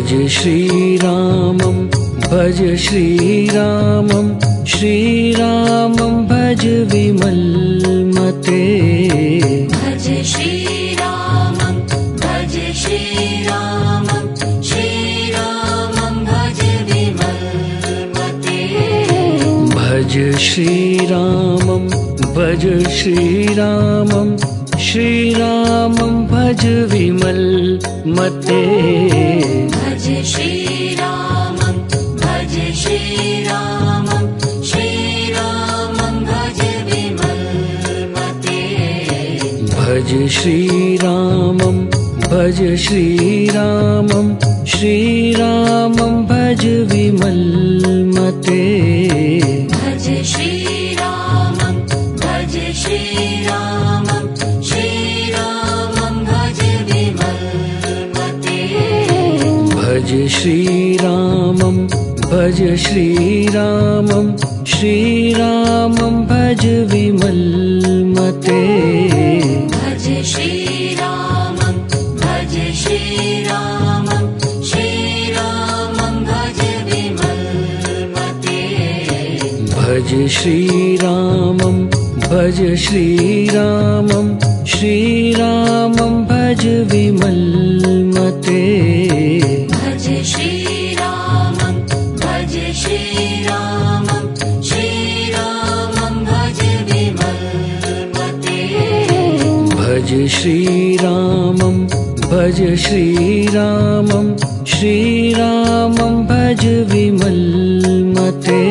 भज श्रीरामं भज श्रीरामं श्रीरामं भज विमलमते भज श्रीरामं भज श्रीरामं श्रीरामं भज विमलमते भज श्रीरामं भज श्रीरामं श्रीरामं भज विमलमते भज श्रीरामं भज श्रीरामं श्रीरामं भज विमलमते भज श्रीरामं भज श्रीरामं श्रीरामं भज विमलमते भज श्रीरामं भज श्रीरामं श्रीरामं भज विमलमते भज श्रीरामं भज श्रीरामं श्रीरामं भज विमलमते भज श्रीरामं भज श्रीरामं श्रीरामं भज विमलमते भज श्रीरामं भज श्रीरामं श्रीरामं भज विमलमते भज श्रीरामं भज श्रीरामं श्रीरामं भज विमलमते भज श्रीरामं भज श्रीरामं श्रीरामं भज विमलमते